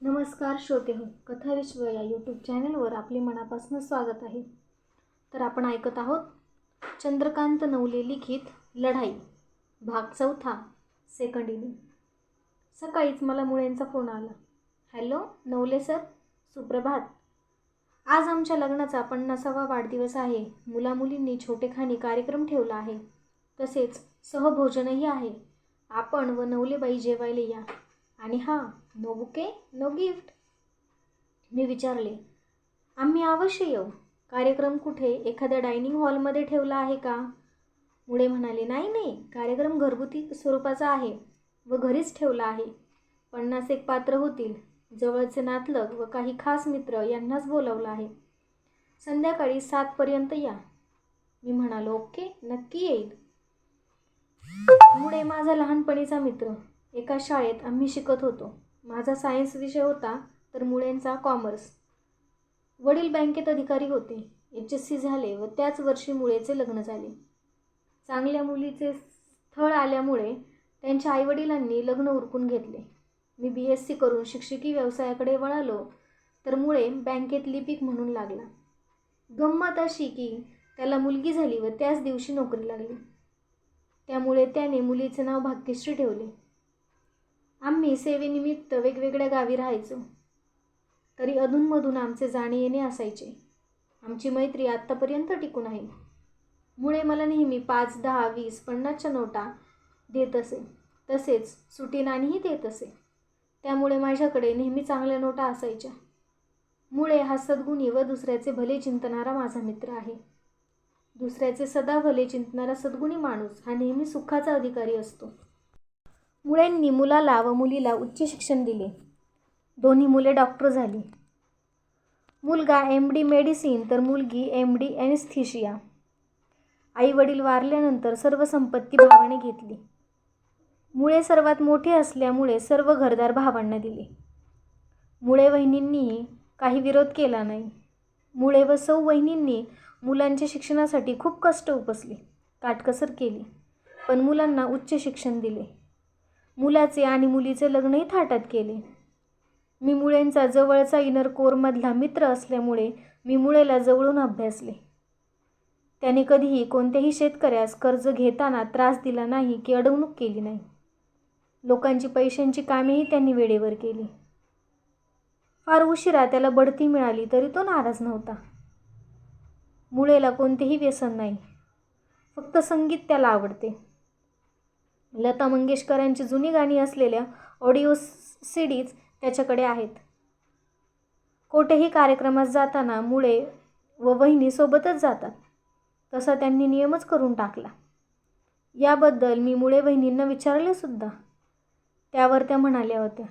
नमस्कार श्रोते हो, कथा विश्व या यूट्यूब चॅनलवर आपले मनापासून स्वागत आहे. तर आपण ऐकत आहोत चंद्रकांत नवले लिखित लढाई भाग 4 सेकंड इनिंग. सकाळीच मला मुळेंचा फोन आला. हॅलो नवले सर, सुप्रभात. आज आमच्या लग्नाचा 50वा वाढदिवस आहे. मुलामुलींनी छोटेखानी कार्यक्रम ठेवला आहे. तसेच सहभोजनही आहे. आपण व नवलेबाई जेवायला या. आणि हां, नो बुके नो गिफ्ट. मी विचारले, आम्ही अवश्य येऊ. कार्यक्रम कुठे एखाद्या डायनिंग हॉलमध्ये ठेवला आहे का? मुळे म्हणाले, नाही, कार्यक्रम घरगुती स्वरूपाचा आहे व घरीच ठेवला आहे. 50 पात्र होतील. जवळचे नातलग व काही खास मित्र यांनाच बोलावलं आहे. संध्याकाळी 7 पर्यंत या. मी म्हणालो, ओके, नक्की येईल. मुळे माझा लहानपणीचा मित्र. एका शाळेत आम्ही शिकत होतो. माझा सायन्स विषय होता तर मुळेंचा कॉमर्स. वडील बँकेत अधिकारी होते. HSC झाले व त्याच वर्षी मुळेचे लग्न झाले. चांगल्या मुलीचे स्थळ आल्यामुळे त्यांच्या आईवडिलांनी लग्न उरकून घेतले. मी BSc करून शिक्षकी व्यवसायाकडे वळालो तर मुळे बँकेत लिपिक म्हणून लागला. गंमत अशी की त्याला मुलगी झाली व त्याच दिवशी नोकरी लागली. त्यामुळे त्याने मुलीचे नाव भाग्यश्री ठेवले. आम्ही सेवेनिमित्त वेगवेगळ्या गावी राहायचो. तरी अधूनमधून आमचे जाणे येणे असायचे. आमची मैत्री आत्तापर्यंत टिकून आहे. मुळे मला नेहमी 5, 10, 20, 50च्या नोटा देत असे. तसेच सुटी नाणीही देत असे. त्यामुळे माझ्याकडे नेहमी चांगल्या नोटा असायच्या. मुळे हा सद्गुणी व दुसऱ्याचे भले चिंतणारा माझा मित्र आहे. दुसऱ्याचे सदा भले चिंतणारा सद्गुणी माणूस हा नेहमी सुखाचा अधिकारी असतो. मुळेंनी मुलाला व मुलीला उच्च शिक्षण दिले. दोन्ही मुले डॉक्टर झाली. मुलगा MD मेडिसिन तर मुलगी MD ॲनेस्थेशिया. आई वडील वारल्यानंतर सर्व संपत्ती भावाने घेतली. मुळे सर्वात मोठे असल्यामुळे सर्व घरदार भावांना दिले. मुळे वहिनींनीही काही विरोध केला नाही. मुळे व सौ वहिनींनी मुलांच्या शिक्षणासाठी खूप कष्ट उपसले, काटकसर केली, पण मुलांना उच्च शिक्षण दिले. मुलाचे आणि मुलीचे लग्नही थाटात केले. मी मुळेंचा जवळचा इनर कोरमधला मित्र असल्यामुळे मी मुळेला जवळून अभ्यासले. त्याने कधीही कोणत्याही शेतकऱ्यास कर्ज घेताना त्रास दिला नाही की अडवणूक केली नाही. लोकांची पैशांची कामेही त्यांनी वेळेवर केली. फार उशिरा त्याला बढती मिळाली तरी तो नाराज नव्हता. मुळेला कोणतेही व्यसन नाही. फक्त संगीत त्याला आवडते. लता मंगेशकरांची जुनी गाणी असलेल्या ऑडिओ CDज त्याच्याकडे आहेत. कोठेही कार्यक्रमात जाताना मुळे व वहिनी सोबतच जातात. तसा त्यांनी नियमच करून टाकला. याबद्दल मी मुळे वहिनींना विचारले सुद्धा. त्यावर त्या म्हणाल्या होत्या,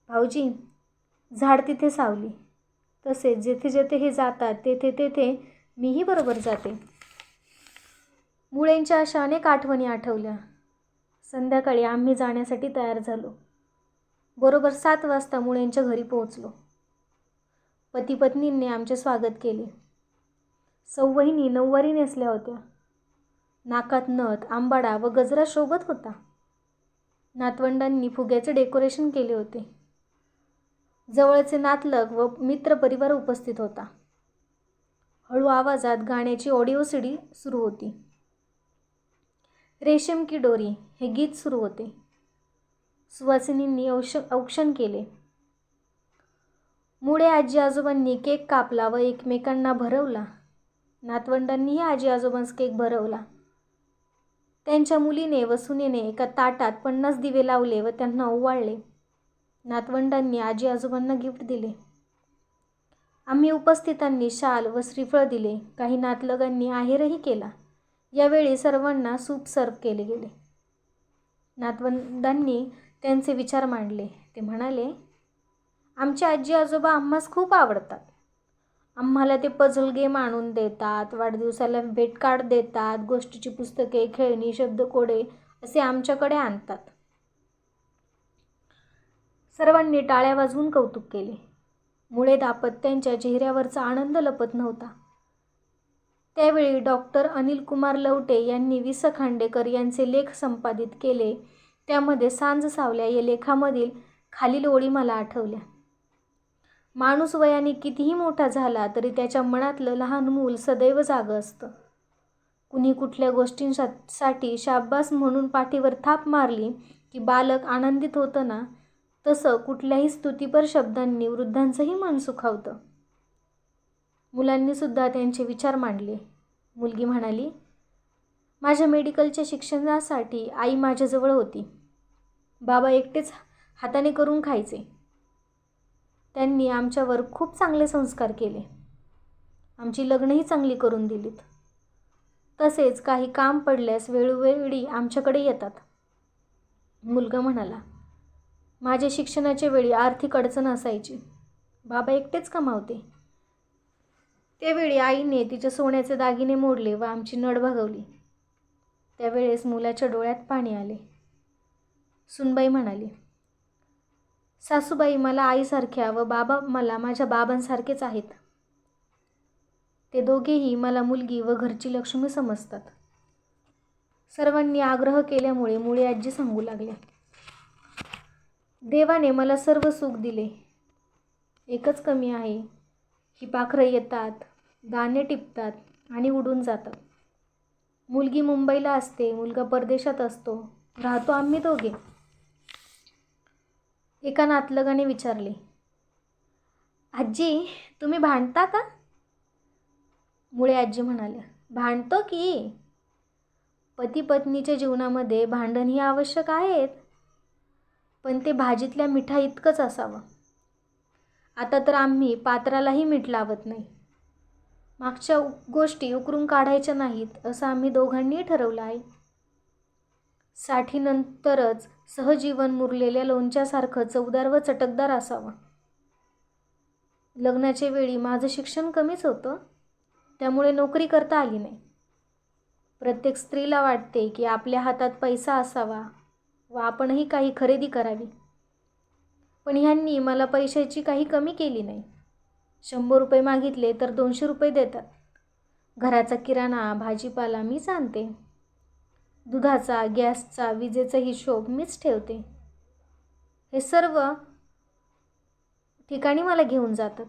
भाऊजी, झाड तिथे सावली. तसेच जेथे जेथे हे जातात तेथे मीही बरोबर जाते. मुळेंच्या अशा अनेक आठवणी आठवल्या. संध्याकाळी आम्ही जाण्यासाठी तयार झालो. बरोबर 7 वाजता मुळेंच्या घरी पोहोचलो. पती पत्नींनी आमचे स्वागत केले. सौ वहिनी नऊवारी नेसल्या होत्या. नाकात नथ, आंबाडा व गजरा शोभत होता. नातवंडांनी फुग्याचे डेकोरेशन केले होते. जवळचे नातलग व मित्रपरिवार उपस्थित होता. हळू आवाजात गाण्याची ऑडिओ CD सुरू होती. रेशम की डोरी हे गीत सुरू होते. सुवासिनींनी औक्षण केले. मुळे आजी आजोबांनी केक कापला व एकमेकांना भरवला. नातवंडांनीही आजी आजोबांस केक भरवला. त्यांच्या मुलीने व सुनेने एका ताटात 50 दिवे लावले व त्यांना ओवाळले. नातवंडांनी आजी आजोबांना गिफ्ट दिले. आम्ही उपस्थितांनी शाल व श्रीफळ दिले. काही नातलगांनी आहेरही केला. यावेळी सर्वांना सूप सर्व केले गेले. नातवंडांनी त्यांचे विचार मांडले. ते म्हणाले, आमचे आजी आजोबा आम्हास खूप आवडतात. आम्हाला ते पझल गेम आणून देतात, वाढदिवसाला भेट कार्ड देतात, गोष्टीची पुस्तके, खेळणी, शब्दकोडे असे आमच्याकडे आणतात. सर्वांनी टाळ्या वाजवून कौतुक केले. मुळे दाम्पत्यांच्या चेहऱ्यावरचा आनंद लपत नव्हता. त्यावेळी डॉक्टर अनिल कुमार लवटे यांनी वि. स. खांडेकर यांचे लेख संपादित केले. त्यामध्ये सांज सावल्या या लेखामधील खालील ओळी मला आठवल्या. माणूस वयाने कितीही मोठा झाला तरी त्याच्या मनातलं लहान मूल सदैव जागं असतं. कुणी कुठल्या गोष्टींसाठी शाब्बास म्हणून पाठीवर थाप मारली की बालक आनंदित होतं ना, तसं कुठल्याही स्तुतीपर शब्दांनी वृद्धांचंही मन सुखावतं. मुलांनी सुद्धा त्यांचे विचार मांडले. मुलगी म्हणाली, माझ्या मेडिकलच्या शिक्षणासाठी आई माझ्याजवळ होती. बाबा एकटेच हाताने करून खायचे. त्यांनी आमच्यावर खूप चांगले संस्कार केले. आमची लग्नही चांगली करून दिलीत. तसेच काही काम पडल्यास वेळोवेळी आमच्याकडे येतात. मुलगा म्हणाला, माझ्या शिक्षणाच्या वेळी आर्थिक अडचण असायची. बाबा एकटेच कमावते. त्यावेळी आईने तिच्या सोन्याचे दागिने मोडले व आमची नड भागवली. त्यावेळेस मुलाच्या डोळ्यात पाणी आले. सुनबाई म्हणाली, सासूबाई मला आईसारख्या व बाबा मला माझ्या बाबांसारखेच आहेत. ते दोघेही मला मुलगी व घरची लक्ष्मी समजतात. सर्वांनी आग्रह केल्यामुळे मुळे आजी सांगू लागल्या, देवाने मला सर्व सुख दिले. एकच कमी आहे. ही पाखरं येतात, दाणे टिपतात आणि उडून जातात. मुलगी मुंबईला असते, मुलगा परदेशात असतो. राहतो आम्ही दोघे. एका नातलगाने विचारले, आजी तुम्ही भांडता का? मुळे आजी म्हणाल्या, भांडतो की. पती पत्नीच्या जीवनामध्ये भांडण ही आवश्यक आहेत, पण ते भाजीतल्या मिठा इतकंच असावं. आता तर आम्ही पात्रालाही मीठ लावत नाही. मागच्या गोष्टी उकरून काढायच्या नाहीत असं आम्ही दोघांनीही ठरवलं आहे. 60नंतरच सहजीवन मुरलेल्या लोणच्यासारखं चवदार व चटकदार असावं. लग्नाच्या वेळी माझं शिक्षण कमीच होतं, त्यामुळे नोकरी करता आली नाही. प्रत्येक स्त्रीला वाटते की आपल्या हातात पैसा असावा व आपणही काही खरेदी करावी. पण ह्यांनी मला पैशाची काही कमी केली नाही. 100 रुपये मागितले तर 200 रुपये देतात. घराचा किराणा भाजीपाला मीच आणते. दुधाचा, गॅसचा, विजेचा हिशोब मीच ठेवते. हे सर्व ठिकाणी मला घेऊन जातात.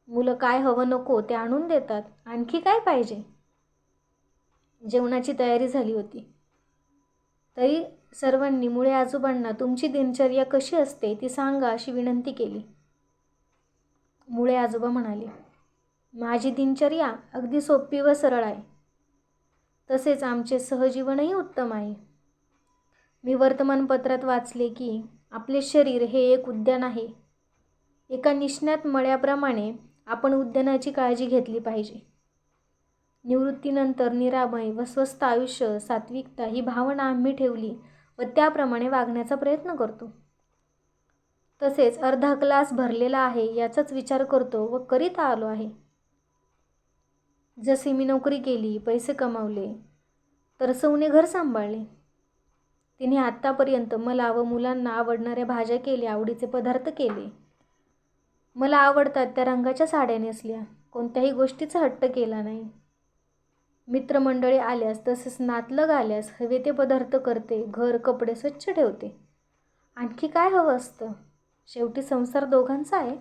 मुलं काय हवं नको ते आणून देतात. आणखी काय पाहिजे? जेवणाची तयारी झाली होती तरी सर्वांनी मुळे आजोबांना तुमची दिनचर्या कशी असते ती सांगा अशी विनंती केली. मुळे आजोबा म्हणाले, माझी दिनचर्या अगदी सोपी व सरळ आहे. तसेच आमचे सहजीवनही उत्तम आहे. मी वर्तमानपत्रात वाचले की आपले शरीर हे एक उद्यान आहे. एका निष्णात मळ्याप्रमाणे आपण उद्यानाची काळजी घेतली पाहिजे. निवृत्तीनंतर निरामय व स्वस्थ आयुष्य, सात्विकता ही भावना आम्ही ठेवली व त्याप्रमाणे वागण्याचा प्रयत्न करतो. तसेच अर्धा ग्लास भरलेला आहे याचाच विचार करतो व करीत आलो आहे. जसे मी नोकरी केली, पैसे कमावले, तर सौने घर सांभाळले. तिने आत्तापर्यंत मला व मुलांना आवडणाऱ्या भाज्या केल्या, आवडीचे पदार्थ केले. मला आवडतात त्या रंगाच्या साड्या नेसल्या. कोणत्याही गोष्टीचा हट्ट केला नाही. मित्रमंडळी आल्यास तसेच नातलग आल्यास हवे ते पदार्थ करते. घर कपडे स्वच्छ ठेवते. आणखी काय हवं असतं? शेवटी संसार दोघांचा आहे.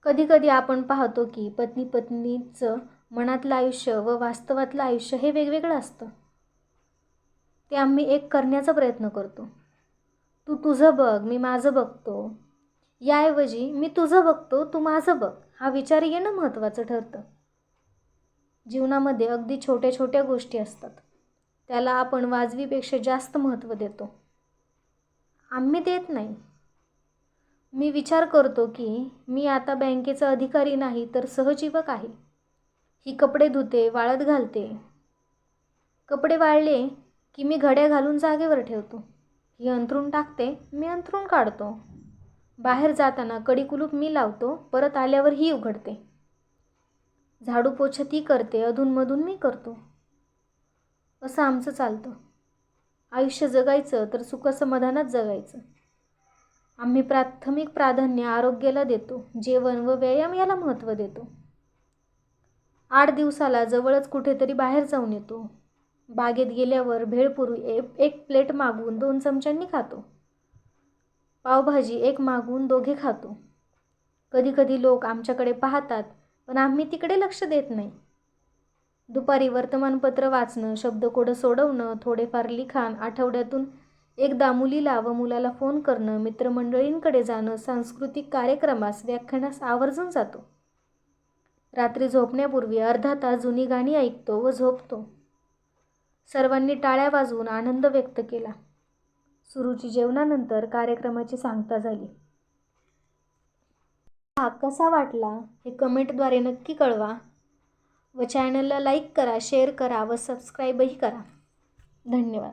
कधी कधी आपण पाहतो की पत्नीचं मनातलं आयुष्य व वास्तवातलं आयुष्य हे वेगवेगळं असतं. ते आम्ही एक करण्याचा प्रयत्न करतो. तू तुझं बघ, मी माझं बघतो, याऐवजी मी तुझं बघतो, तू माझं बघ हा विचार येणं महत्त्वाचं ठरतं. जीवनामध्ये अगदी छोट्या छोट्या गोष्टी असतात, त्याला आपण वाजवीपेक्षा जास्त महत्त्व देतो. आम्ही देत नाही. मी विचार करतो की मी आता बँकेचा अधिकारी नाही तर सहजीवक आहे. ही कपडे धुते, वाळत घालते. कपडे वाळले की मी घड्या घालून जागेवर ठेवतो. ही अंथरूण टाकते, मी अंथरूण काढतो. बाहेर जाताना कडी कुलूप मी लावतो, परत आल्यावर ही उघडते. झाडू पोछा ती करते, अधूनमधून मी करतो. असं आमचं चालतं. आयुष्य जगायचं तर सुखसमाधानात जगायचं. आम्ही प्राथमिक प्राधान्य आरोग्याला देतो. जेवण व व्यायाम याला महत्त्व देतो. 8 दिवसाला जवळच कुठेतरी बाहेर जाऊन येतो. बागेत गेल्यावर भेळपुरी एक प्लेट मागवून 2 चमच्यांनी खातो. पावभाजी एक मागवून 2घे खातो. कधी कधी लोक आमच्याकडे पाहतात, पण आम्ही तिकडे लक्ष देत नाही. दुपारी वर्तमानपत्र वाचणं, शब्दकोडं सोडवणं, थोडेफार लिखाण, आठवड्यातून एकदा मुलीला व मुलाला फोन करणं, मित्रमंडळींकडे जाणं, सांस्कृतिक कार्यक्रमास, व्याख्यानास आवर्जून जातो. रात्री झोपण्यापूर्वी अर्धा तास जुनी गाणी ऐकतो व झोपतो. सर्वांनी टाळ्या वाजवून आनंद व्यक्त केला. सुरुची जेवणानंतर कार्यक्रमाची सांगता झाली. हा कसा वाटला हे कमेंटद्वारे नक्की कळवा व चॅनलला लाईक करा, शेअर करा व सबस्क्राईबही करा. धन्यवाद.